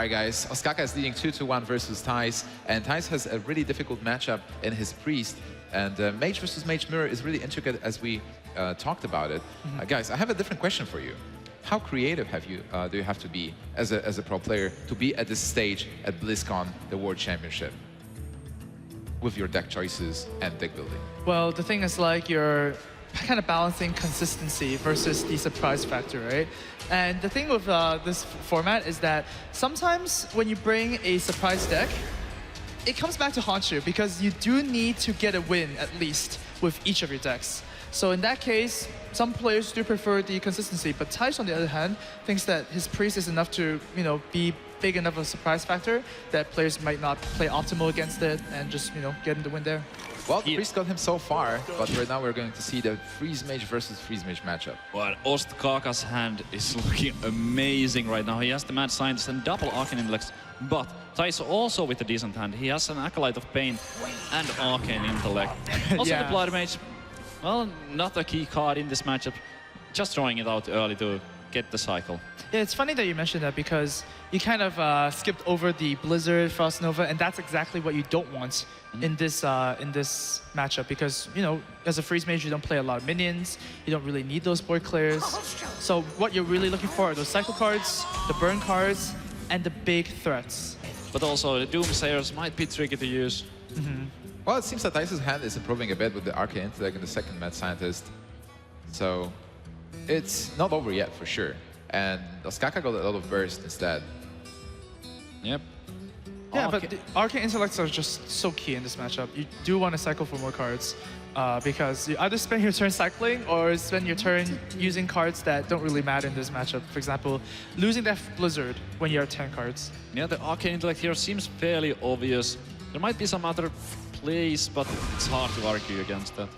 right, guys. Ostkaka is leading 2-1 versus Thijs, and Thijs has a really difficult matchup in his Priest. And Mage versus Mage Mirror is really intricate, as we talked about it. Guys, I have a different question for you. How creative do you have to be as a pro player to be at this stage at BlizzCon, the World Championship, with your deck choices and deck building? Well, the thing is, like, you're kind of balancing consistency versus the surprise factor, right? And the thing with this format is that sometimes when you bring a surprise deck, it comes back to haunt you because you do need to get a win at least with each of your decks. So in that case, some players do prefer the consistency, but Thijs, on the other hand, thinks that his Priest is enough to, be big enough of a surprise factor that players might not play optimal against it and just, get him the win there. Well, the Priest got him so far, but right now we're going to see the Freeze Mage versus Freeze Mage matchup. Well, Ostkaka's hand is looking amazing right now. He has the Mad Scientist and double Arcane Intellect, but Thijs also with a decent hand. He has an Acolyte of Pain and Arcane Intellect. Also the Blood Mage, well, not a key card in this matchup, just throwing it out early to get the cycle. Yeah, it's funny that you mentioned that because you kind of skipped over the Blizzard, Frost Nova, and that's exactly what you don't want in this matchup because, as a Freeze Mage, you don't play a lot of minions, you don't really need those board clears. So what you're really looking for are those cycle cards, the burn cards, and the big threats. But also the Doomsayers might be tricky to use. Well, it seems that Thijs' hand is improving a bit with the Arcane Intellect and the second Mad Scientist. So it's not over yet for sure. And Ostkaka got a lot of burst instead. Yep. Yeah, but the Arcane Intellects are just so key in this matchup. You do want to cycle for more cards because you either spend your turn cycling or spend your turn using cards that don't really matter in this matchup. For example, losing that Blizzard when you have 10 cards. Yeah, the Arcane Intellect here seems fairly obvious. There might be some other plays, but it's hard to argue against that.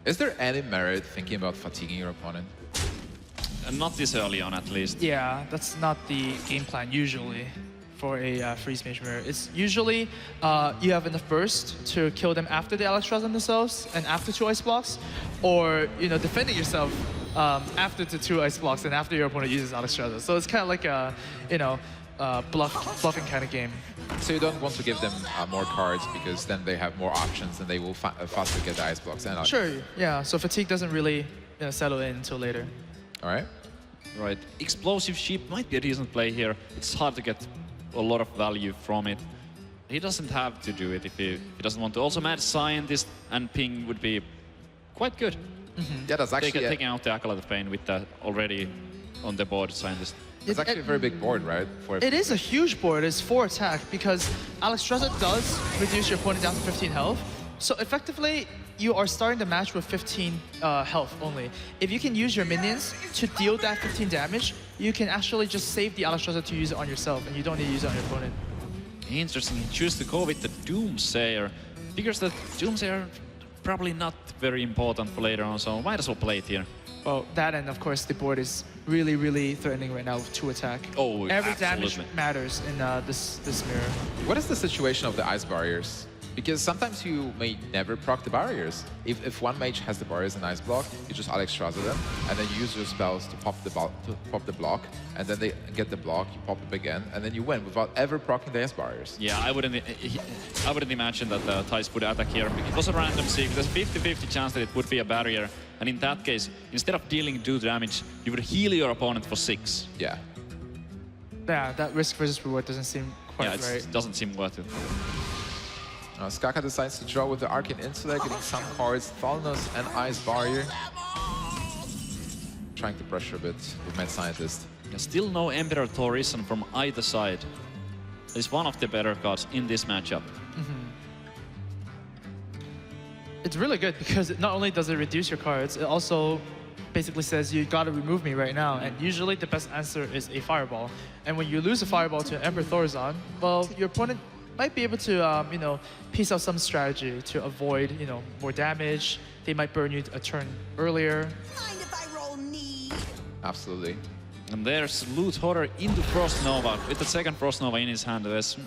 Is there any merit thinking about fatiguing your opponent? Not this early on, at least. Yeah, that's not the game plan usually for a Freeze Mage Mirror. It's usually you have enough burst to kill them after they Alexstrasza themselves and after 2 ice blocks, or defending yourself after the 2 ice blocks and after your opponent uses Alexstrasza. So it's kind of like a bluffing kind of game. So you don't want to give them more cards because then they have more options and they will faster get the ice blocks. And sure, yeah. So fatigue doesn't really settle in until later. All right. Right. Explosive Sheep might be a decent play here. It's hard to get a lot of value from it. He doesn't have to do it if he doesn't want to. Also, Mad Scientist and Ping would be quite good. Yeah, that's actually taking out the Acolyte of Pain with that already on the board Scientist. It's actually a very big board, right? It is a huge board. It's 4 attack because Alexstrasza does reduce your opponent down to 15 health. So effectively, you are starting the match with 15 health only. If you can use your minions to deal that 15 damage, you can actually just save the Alexstrasza to use it on yourself, and you don't need to use it on your opponent. Interesting. He chose to go with the Doomsayer. Figures that Doomsayer probably not very important for later on, so might as well play it here. Well, that and of course the board is really, really threatening right now with 2 attack. Oh, every absolutely. damage matters in this mirror. What is the situation of the ice barriers? Because sometimes you may never proc the barriers. If one mage has the barriers and ice block, you just Alexstrasza them, and then you use your spells to pop the block, and then they get the block, you pop it again, and then you win without ever proccing the ice barriers. Yeah, I wouldn't imagine that Thijs would attack here. It was a random seek. There's a 50-50 chance that it would be a barrier, and in that case, instead of dealing 2 damage, you would heal your opponent for 6. Yeah. Yeah, that risk versus reward doesn't seem quite right. It doesn't seem worth it. Skaka decides to draw with the Arcane Intellect, getting some cards, Thalnos and Ice Barrier. Trying to pressure a bit with Mad Scientist. Yeah, still no Emperor Torison from either side. It's one of the better cards in this matchup. It's really good because not only does it reduce your cards, it also basically says you gotta remove me right now. And usually the best answer is a Fireball. And when you lose a Fireball to an Emperor Thorazon, well, your opponent might be able to, piece out some strategy to avoid, more damage. They might burn you a turn earlier. Mind if I roll knee? Absolutely. And there's Loot Horror into Frost Nova. With the second Frost Nova in his hand, there's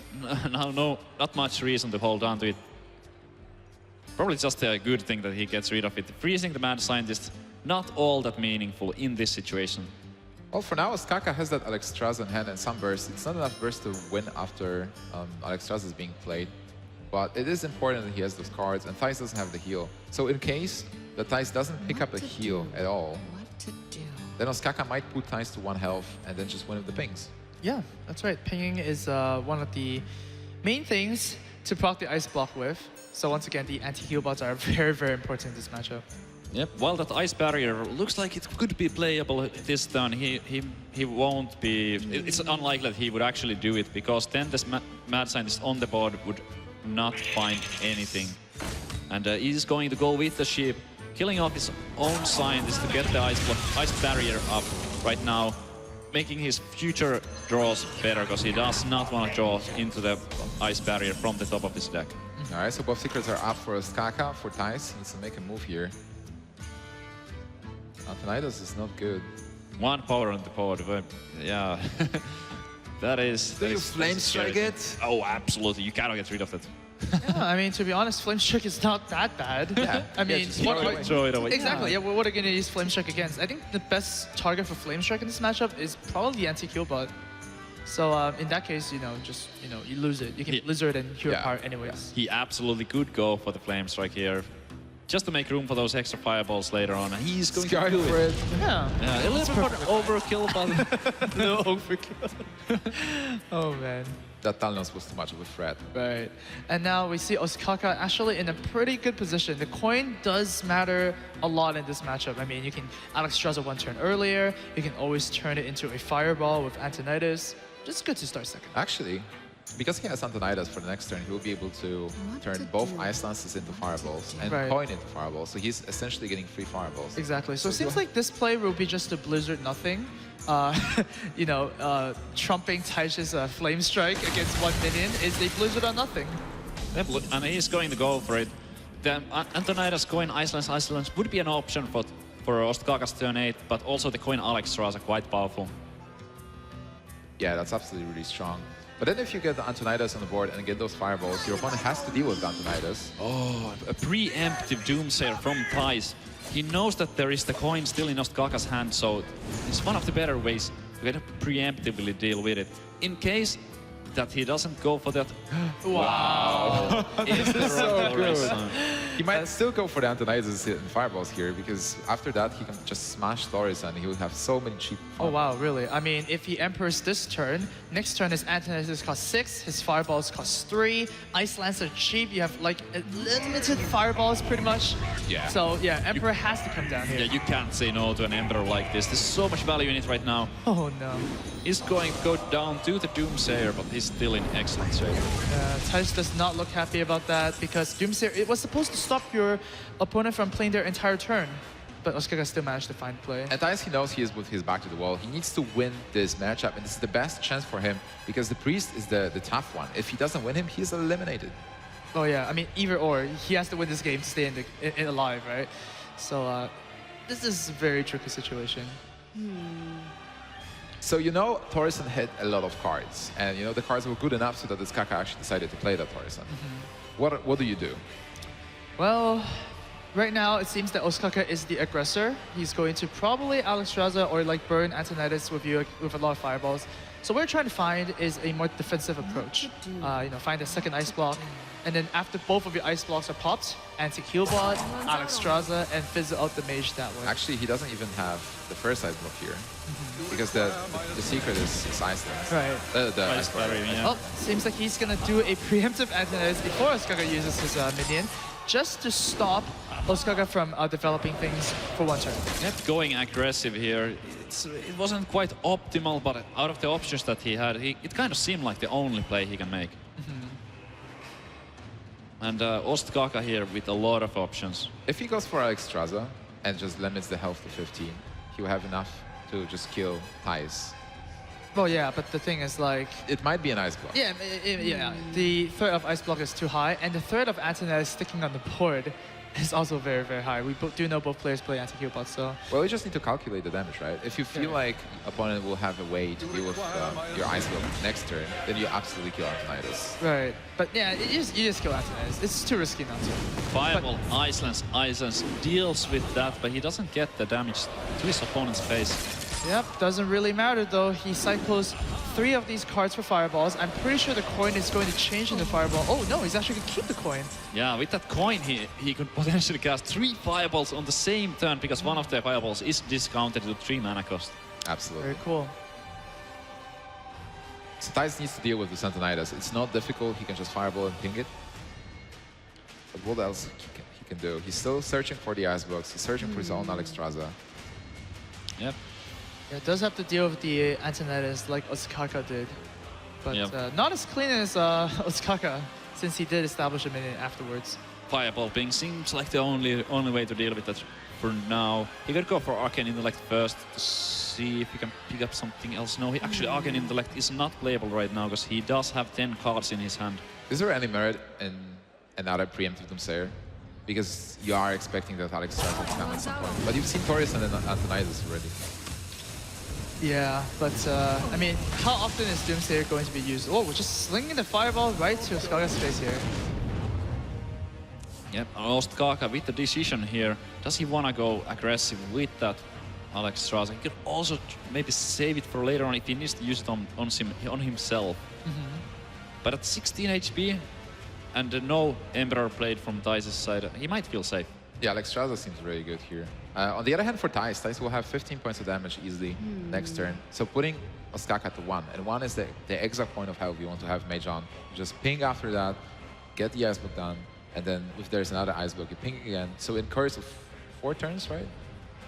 now not much reason to hold on to it. Probably just a good thing that he gets rid of it. Freezing the Mad Scientist, not all that meaningful in this situation. Well, for now, Skaka has that Alexstrasza in hand and some burst. It's not enough burst to win after Alexstrasza is being played. But it is important that he has those cards, and Thijs doesn't have the heal. So in case that Thijs doesn't pick up a heal at all, What to do? then Skaka might put Thijs to 1 health and then just win with the pings. Yeah, that's right. Pinging is one of the main things to proc the ice block with. So once again, the anti-heal bots are very, very important in this matchup. Yep. While that ice barrier looks like it could be playable this turn, he won't be. It's unlikely that he would actually do it because then this mad scientist on the board would not find anything, and he's going to go with the sheep, killing off his own scientist to get the ice barrier up right now, making his future draws better because he does not want to draw into the ice barrier from the top of his deck. All right, so both secrets are up for Skaka. For Thijs, he needs to make a move here. Antonidas is not good. 1 power on the board, but yeah. that is. Do you flame strike it? Oh, absolutely. You cannot get rid of it. Yeah, I mean, to be honest, Flame Strike is not that bad. Yeah. I mean, just throw it away. Throw it away. Exactly. Yeah. What are you gonna use Flame Strike against? I think the best target for Flame Strike in this matchup is probably the anti-kill bot. So in that case, you lose it. You can Blizzard and Hero Yeah. Power anyways. He absolutely could go for the flame strike here, just to make room for those extra fireballs later on. And he's going Sky to do for it. it. Yeah. Yeah, a little bit overkill, but No overkill. Oh man. That Talnos was too much of a threat. Right. And now we see Ostkaka actually in a pretty good position. The coin does matter a lot in this matchup. I mean, you can Alexstrasza 1 turn earlier. You can always turn it into a fireball with Antonidas. Just good to start second. Actually, because he has Antonidas for the next turn, he will be able to What turn to both do? Ice Lances into fireballs and Right. coin into fireballs. So he's essentially getting 3 fireballs. Exactly. So it So seems you- like this play will be just a Blizzard nothing. Trumping Taish's Flame Strike against 1 minion is a Blizzard or nothing. Yep, and he's going to go for it. The Antonidas coin Icelands would be an option for Ostkaka's turn 8, but also the coin Alexstrasza are quite powerful. Yeah, that's absolutely really strong. But then if you get the Antonidas on the board and get those fireballs, your opponent has to deal with the Antonidas. Oh, a preemptive Doomsayer from Thijs. He knows that there is the coin still in Ostkaka's hand, so it's one of the better ways to get preemptively deal with it. In case that he doesn't go for that. Wow. This is so good. He might still go for the Antonidas and fireballs here, because after that he can just smash Thaurissan and he will have so many cheap Oh wow, really? I mean, if he Emperors this turn, next turn his Antonidas cost 6, his Fireballs cost 3, Ice Lance are cheap, you have like limited Fireballs pretty much. Yeah. So yeah, Emperor has to come down here. Yeah, you can't say no to an Emperor like this. There's so much value in it right now. Oh no. He's going to go down to the Doomsayer, but he's still in excellent shape. Thijs does not look happy about that because Doomsayer, it was supposed to stop your opponent from playing their entire turn. But Ostkaka still managed to find play. And Thijs, he knows he is with his back to the wall. He needs to win this matchup, and this is the best chance for him because the Priest is the tough one. If he doesn't win him, he's eliminated. Oh yeah, I mean either or, he has to win this game to stay alive, right? So this is a very tricky situation. So you know Thaurissan had a lot of cards, and you know the cards were good enough so that the Skaka actually decided to play that Thaurissan. What do you do? Well, right now it seems that Ostkaka is the aggressor. He's going to probably Alexstrasza or like burn Antonidas with you with a lot of fireballs. So what we're trying to find is a more defensive approach. Find a second ice block, and then after both of your ice blocks are popped, anti-heal bot, Alexstrasza, and fizzle out the mage that way. Actually, he doesn't even have the first ice block here, because the secret is Iceland. Right. The Ice barrier, yeah. Well, seems like he's gonna do a preemptive Antonidas before Ostkaka uses his minion, just to stop Ostkaka from developing things for 1 turn. Yep, going aggressive here. It wasn't quite optimal, but out of the options that he had, it kind of seemed like the only play he can make. And Ostkaka here with a lot of options. If he goes for Alexstrasza and just limits the health to 15, he will have enough to just kill Thijs. Well, yeah, but the thing is like, It might be an ice block. yeah, the threat of ice block is too high, and the threat of Antonidas sticking on the board is also very, very high. We do know both players play anti-heal bots, so Well, you just need to calculate the damage, right? If you feel like opponent will have a way to deal with your ice block next turn, then you absolutely kill Antonidas. right. But yeah, you just kill Antonidas. It's too risky not to. Fireball, Icelands deals with that, but he doesn't get the damage to his opponent's face. Yep, doesn't really matter though. He cycles 3 of these cards for fireballs. I'm pretty sure the coin is going to change into fireball. Oh no, he's actually going to keep the coin. Yeah, with that coin, he could potentially cast 3 fireballs on the same turn because one of the fireballs is discounted to 3 mana cost. Absolutely. Very cool. So Thijs needs to deal with the Santonidas. It's not difficult. He can just fireball and ping it. But what else he can do? He's still searching for the ice blocks. He's searching for his own Alexstrasza. Yep. Yeah, it does have to deal with the Antonidas like Ostkaka did. But Yep. not as clean as Ostkaka, since he did establish a minion afterwards. Fireball ping seems like the only way to deal with that for now. He could go for Arcane Intellect first to see if he can pick up something else. No, actually Arcane Intellect is not playable right now because he does have 10 cards in his hand. Is there any merit in another preemptive Doomsayer? Because you are expecting that Alexstrasza will come at some point. But you've seen Torius and Antonidas already. Yeah, but I mean, how often is Doomsayer going to be used? Oh, we're just slinging the fireball right to Ostkaka's face here. Yep, Ostkaka with the decision here. Does he want to go aggressive with that Alexstrasza? He could also maybe save it for later on if he needs to use it on himself. But at 16 HP and no Emperor Blade from Thijs' side, he might feel safe. Yeah, Alexstrasza seems really good here. On the other hand, for Thijs will have 15 points of damage easily next turn. So putting Ostkaka to 1, and 1 is the exact point of health you want to have Mage on. Just ping after that, get the ice block done, and then if there's another ice block, you ping again. So in course of 4 turns, right?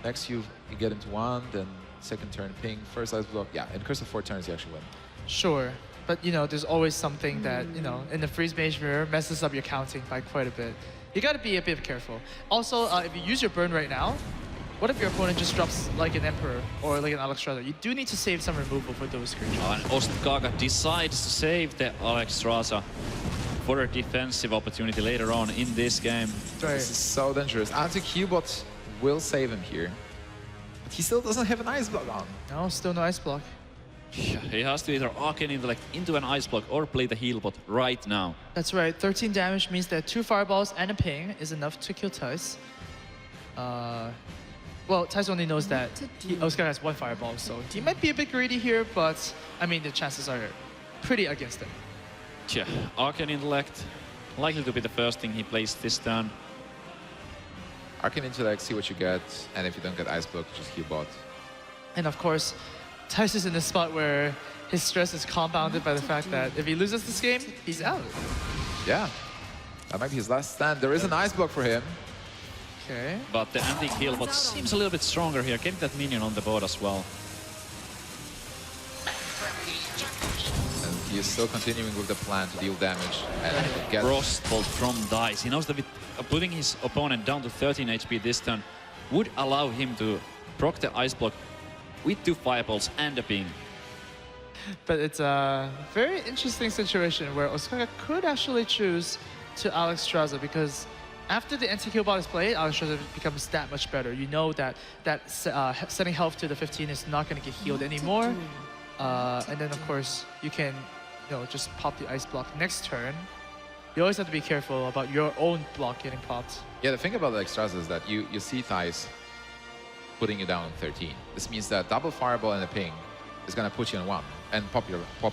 Next you get into 1, then second turn ping, first ice block. Yeah, in course of 4 turns you actually win. Sure, but you know, there's always something that, you know, in the Freeze Mage Mirror messes up your counting by quite a bit. You gotta be a bit careful. Also, if you use your burn right now, what if your opponent just drops like an Emperor or like an Alexstrasza? You do need to save some removal for those creatures. And Ostkaka decides to save the Alexstrasza for a defensive opportunity later on in this game. Right. This is so dangerous. Anti-Cubot will save him here. But he still doesn't have an ice block on. No, still no ice block. He has to either Arcane Intellect into an ice block or play the heal bot right now. That's right, 13 damage means that 2 fireballs and a ping is enough to kill Thijs. Well, Thijs only knows that Oscar has 1 fireball, so he might be a bit greedy here, but I mean, the chances are pretty against him. Yeah, Arcane Intellect likely to be the first thing he plays this turn. Arcane Intellect, see what you get, and if you don't get ice block, just heal bot. And of course, Thijs is in a spot where his stress is compounded by the fact that if he loses this game, he's out. Yeah, that might be his last stand. There is an ice block for him. Okay. But the anti-heal bot seems a little bit stronger here. Get that minion on the board as well. And he is still continuing with the plan to deal damage and get... Frostbolt from Thijs. He knows that putting his opponent down to 13 HP this turn would allow him to proc the ice block with 2 fireballs and a ping. But it's a very interesting situation where Ostkaka could actually choose to Alexstrasza because after the anti-kill bot is played, Alexstrasza becomes that much better. You know that setting health to the 15 is not going to get healed anymore. And then of course you can, you know, just pop the ice block next turn. You always have to be careful about your own block getting popped. Yeah, the thing about Alexstrasza is that you see Thijs putting you down on 13. This means that double fireball and a ping is going to put you on 1 and pop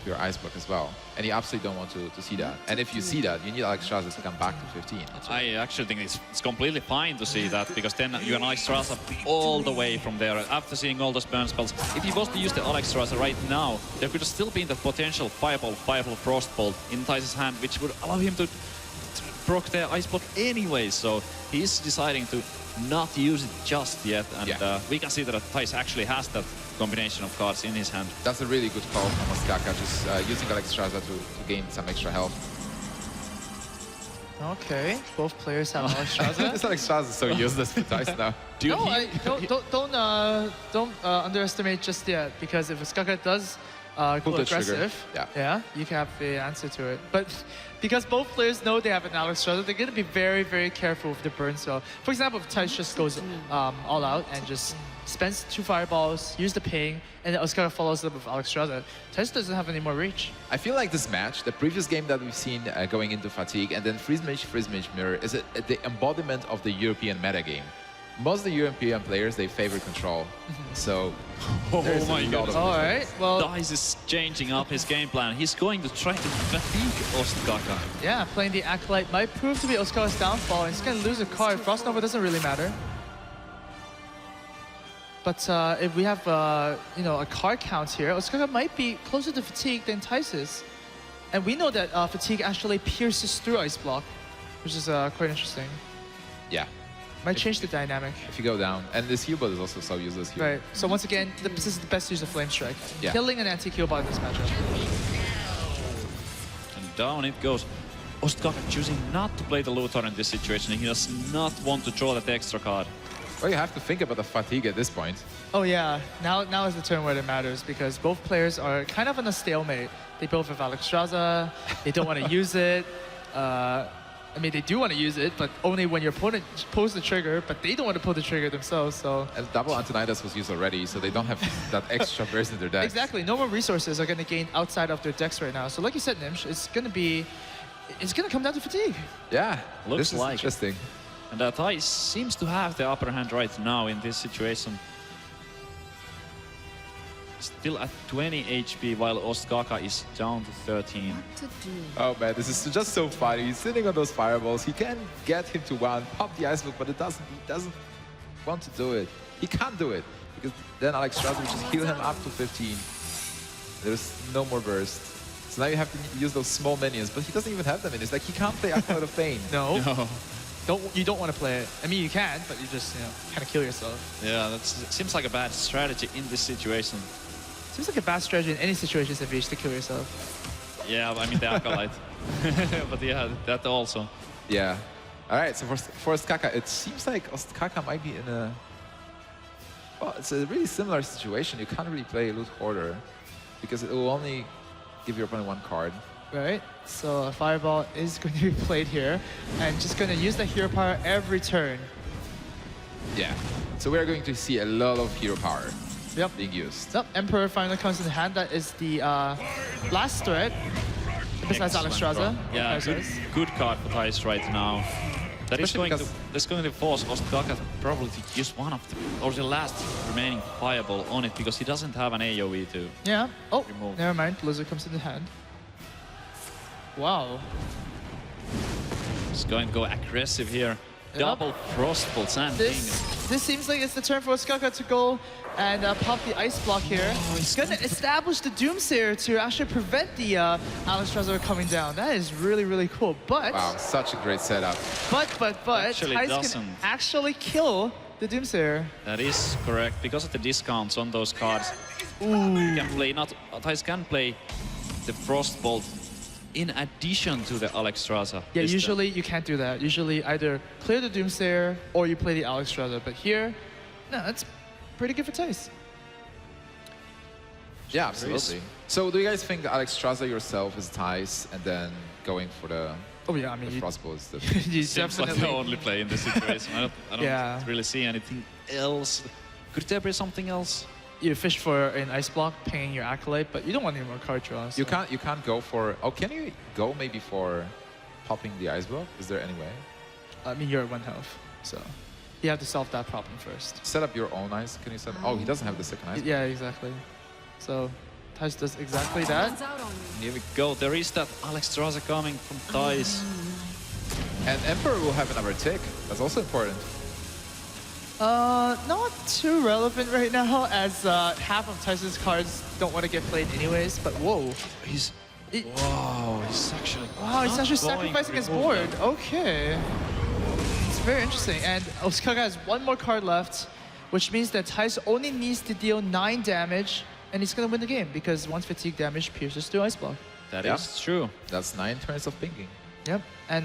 your ice block as well. And you absolutely don't want to see that. And if you see that, you need Alexstrasza to come back to 15. I actually think it's completely fine to see that because then you can Alexstrasza all the way from there. After seeing all those burn spells, if he was to use the Alexstrasza right now, there could still be the potential Fireball, Frostbolt in Thijs' hand, which would allow him to proc the ice block anyway. So he's deciding to not use it just yet. And we can see that Thijs actually has that combination of cards in his hand. That's a really good call from Ostkaka, just using Alexstrasza to gain some extra health. Okay, both players have Alexstrasza. This Alexstrasza is so useless for Thijs now. Don't underestimate just yet, because if Ostkaka does go the trigger. aggressive, Yeah. you can have the answer to it. But because both players know they have an Alexstrasza, they're going to be very, very careful with the burn. So, for example, if Thijs just goes all out and just spends 2 fireballs, use the ping, and then Ostkaka follows up with Alexstrasza, Thijs doesn't have any more reach. I feel like this match, the previous game that we've seen going into Fatigue, and then Freeze Mage Mirror is the embodiment of the European metagame. most of the European players, they favor control. So Oh there's my a lot goodness. of All right. Well, Dice is changing up his game plan. He's going to try to fatigue Ostkaka. yeah, playing the Acolyte might prove to be Osaka's downfall. He's going to lose a card. Frost Nova doesn't really matter. But if we have, you know, a card count here, Osaka might be closer to Fatigue than Thijs is. And we know that Fatigue actually pierces through Ice Block, which is quite interesting. yeah. Might change the dynamic. If you go down, and this Hubot is also so useless here. Right. So once again, this is the best use of Flame Strike. Yeah. Killing an anti-Q-bot in this matchup. And down it goes. Ostkaka choosing not to play the Luthor in this situation. He does not want to draw that extra card. Well, you have to think about the fatigue at this point. Oh yeah, now is the turn where it matters because both players are kind of in a stalemate. They both have Alexstrasza, they don't want to use it. I mean, they do want to use it, but only when your opponent pulls the trigger, but they don't want to pull the trigger themselves, so... And double Antonidas was used already, so they don't have that extra burst in their deck. Exactly, no more resources are going to gain outside of their decks right now. So like you said, Nimsh, it's going to come down to fatigue. Yeah, Looks this is like it. interesting. And Thijs seems to have the upper hand right now in this situation. Still at 20 HP while Ostkaka is down to 13. What to do? Oh man, this is just so funny. He's sitting on those fireballs. He can get him to one, pop the ice book, but he doesn't want to do it. He can't do it because then Alexstrasza will just heal him up to 15. There's no more burst. So now you have to use those small minions, but he doesn't even have them in. It's like he can't play Acolyte of Pain. No, No. you don't want to play it. I mean, you can, but you just, you know, kind of kill yourself. Yeah, that seems like a bad strategy in this situation. Seems like a bad strategy in any situation if you to kill yourself. Yeah, I mean the Acolyte. But yeah, that also. Yeah. All right, so for Ostkaka, it seems like Ostkaka might be in a... Well, it's a really similar situation. You can't really play Loot Hoarder because it will only give your opponent one card. Right, so a Fireball is going to be played here, and just going to use the hero power every turn. Yeah. So we are going to see a lot of hero power Yep. being used. Yep, Emperor finally comes in hand. That is the last threat, besides Excellent Alexstrasza. run. Yeah, good card for Thijs right now. That is Especially going to force Ostkaka probably to use one of the, or the last remaining Fireball on it because he doesn't have an AoE to. Yeah, oh, Remove. never mind, Blizzard comes into hand. Wow. He's going to go aggressive here. Yep. Double Frostbolt, Sand King. This seems like it's the turn for Ostkaka to go and pop the ice block here. He's going to establish the Doomsayer to actually prevent the Alexstrasza coming down. That is really, really cool. But, Wow, such a great setup. but, Actually Thijs doesn't. can actually kill the Doomsayer. That is correct because of the discounts on those cards. Ooh. Thijs can play the Frostbolt in addition to the Alexstrasza. Yeah, this usually you can't do that. Usually either clear the Doomsayer or you play the Alexstrasza. But here, no, that's pretty good for Thijs. Yeah, absolutely. So do you guys think Alexstrasza yourself is Thijs and then going for the Oh yeah, I mean, you, Frostbolt is the... you Seems like definitely... the only play in this situation. I don't Yeah. really see anything else. Could there be something else? You fish for an ice block, pinging your Acolyte, but you don't want any more card draws. You can't go for... Oh, can you go maybe for popping the ice block? Is there any way? I mean, you're at 1 health, so you have to solve that problem first. Set up your own ice. Can you set... Oh, he doesn't have the second ice block. Yeah, exactly. So Thijs does exactly that. Runs out on me. Here we go. There is that Alexstrasza coming from Thijs. And Emperor will have another tick. That's also important. Not too relevant right now, as half of Thijs' cards don't want to get played anyways. But whoa, He's It- wow. He's actually wow, he's not actually going sacrificing to his remove board. that. Okay, it's very interesting. And Ostkaka has 1 more card left, which means that Thijs only needs to deal 9 damage, and he's gonna win the game because once fatigue damage pierces through ice block. That Yeah. is true. That's 9 turns of pinking. Yep, and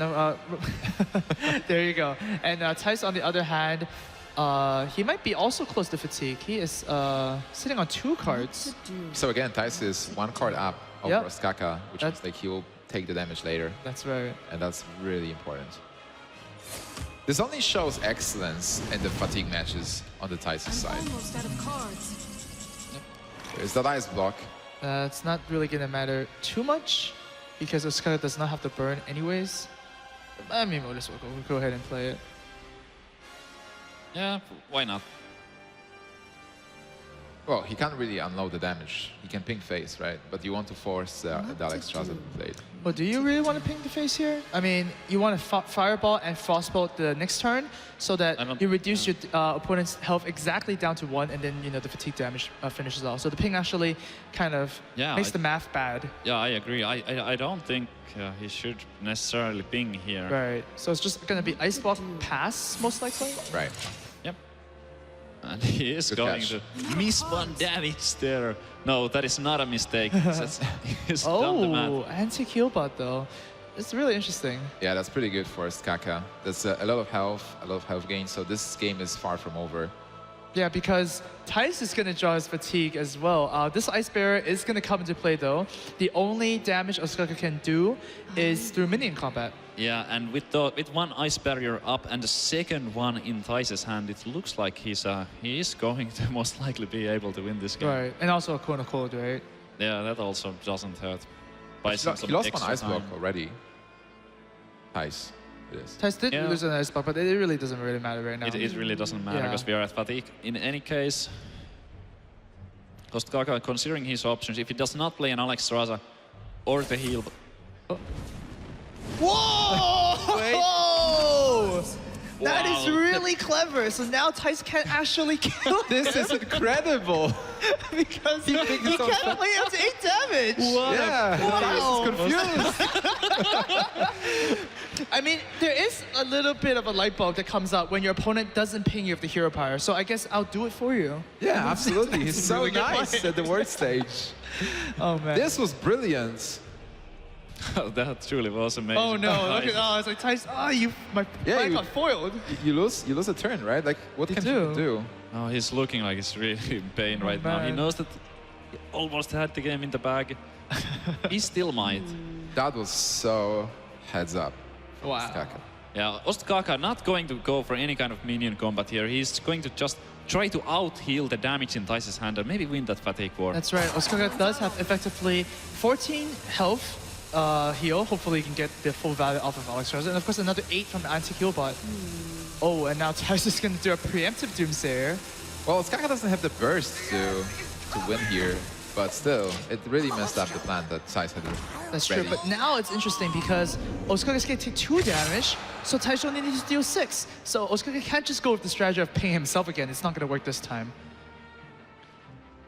there you go. And Thijs, on the other hand, he might be also close to fatigue. He is sitting on 2 cards. What to do? So again, Thijs is 1 card up over Yep. Ostkaka, which That's- means like he will take the damage later. That's right. And that's really important. This only shows excellence in the fatigue matches on the Thijs I'm side. almost out of cards. There's that ice block. It's not really gonna matter too much because Ostkaka does not have to burn anyways. I mean, we'll just go ahead and play it. Yeah, why not? Well, he can't really unload the damage. He can ping face, right? But you want to force the Alexstrasza to play it. Well, do you really want to ping the face here? I mean, you want to fireball and frostbolt the next turn so that I don't- you reduce your opponent's health exactly down to 1, and then the fatigue damage finishes off. So the ping actually kind of Yeah, makes the math bad. Yeah, I agree. I don't think he should necessarily ping here. Right. So it's just going to be Ice Block pass, most likely. Right. Yep. And he is Good going catch. to miss 1 damage there. No, that is not a mistake. He's done the math. Oh, anti-Killbot though. It's really interesting. Yeah, that's pretty good for Skaka. That's a lot of health gain. So this game is far from over. Yeah, because Thijs is going to draw his fatigue as well. This Ice Barrier is going to come into play though. The only damage Ostkaka can do is through minion combat. Yeah, and with 1 ice barrier up and the second one in Thijs' hand, it looks like he is going to most likely be able to win this game. Right, and also a Kona Cold, right? Yeah, that also doesn't hurt. By He some lost one extra ice block time. already. Nice. It is. Thijs did Yeah. lose an Ice Block, but it really doesn't really matter right now. It really doesn't matter Yeah. because we are at fatigue. In any case, Ostkaka, considering his options, if he does not play an Alexstrasza or the heal, Whoa! That is Wow. really clever. So now Thijs can actually kill This is incredible. because he his own can't play up to 8 damage. Yeah. Wow. Thijs is confused. I mean, there is a little bit of a light bulb that comes up when your opponent doesn't ping you with the hero power. So I guess I'll do it for you. Yeah, absolutely. He's That's a so really good nice point. at the word stage. Oh man. This was brilliant. that truly was amazing. Oh no! Look at Nice. it's like Thijs. My Yeah, plan you- got foiled. You lose a turn, right? Like, what You can do. you do? Oh, he's looking like he's really in pain right now. He man. knows that he almost had the game in the bag. He still might. That was so heads up. Wow. Skaka. Yeah, Ostkaka not going to go for any kind of minion combat here. He's going to just try to out-heal the damage in Thijs' hand and maybe win that fatigue war. That's right. Ostkaka does have effectively 14 health heal. Hopefully, he can get the full value off of Alexstrasza, and of course another 8 from the anti-heal bot. Oh, and now Thijs is going to do a preemptive Doomsayer. Well, Skaka doesn't have the burst to win here, but still, it really messed up the plan that Thijs had. That's ready. true. But now it's interesting because Ostkaka is going to take 2 damage, so Thijs only needs to deal 6. So Ostkaka can't just go with the strategy of pinging himself again. It's not going to work this time.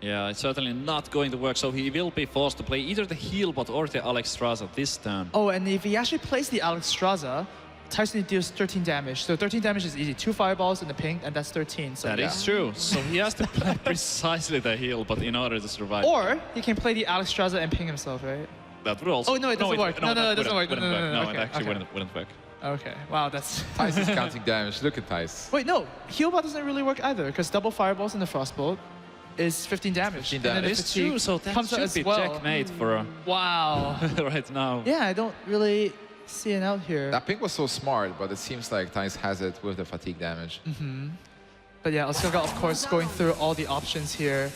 Yeah, it's certainly not going to work, so he will be forced to play either the heal bot or the Alexstrasza this turn. Oh, and if he actually plays the Alexstrasza, Tyson deals 13 damage. So 13 damage is easy. 2 fireballs in the ping, and that's 13. So That is true. So he has to play precisely the heal, but in order to survive. Or he can play the Alexstrasza and ping himself, right? that would also... Oh, no, it doesn't work. No, that it doesn't work. wouldn't No, work. no, No, okay, it actually okay. wouldn't work. Okay. Wow, that's... Thijs is counting damage. Look at Thijs. Wait, no. Healbot doesn't really work either, because double fireballs in the frostbolt is 15 damage. 15 And then damage. the It's fatigue true, so that comes out should as be well. checkmate for Wow. right now. Yeah, I don't really see an out here. That ping was so smart, but it seems like Thijs has it with the fatigue damage. But yeah, Ostkaka, of course, going through all the options here.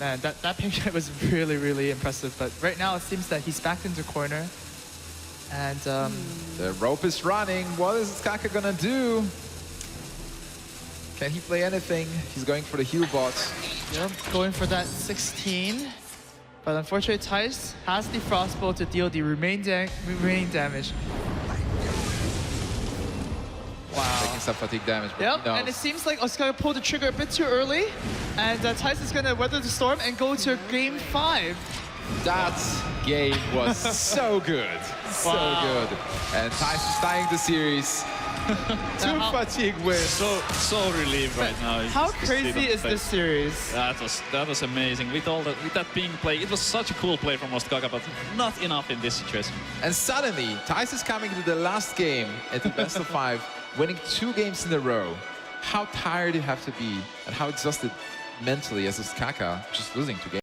Man, that ping was really, really impressive. But right now, it seems that he's backed into corner. And The rope is running. What is Skaka gonna do? Can he play anything? He's going for the heal bot. yep, going for that 16. But unfortunately, Thijs has the frostbolt to deal the remaining damage. Wow. Taking some fatigue damage, but Yep, he knows. and it seems like Ostkaka pulled the trigger a bit too early. And Thijs is going to weather the storm and go to game 5. That game was so good. So Wow. good. And Thijs is tying the series. 2 Now, how- fatigue wins. So relieved right now. How Just to see crazy that is face. this series? That was amazing. With that ping play, it was such a cool play from Ostkaka, but not enough in this situation. And suddenly, Thijs is coming to the last game at the best of 5, winning 2 games in a row. How tired you have to be and how exhausted mentally as Ostkaka just losing 2 games.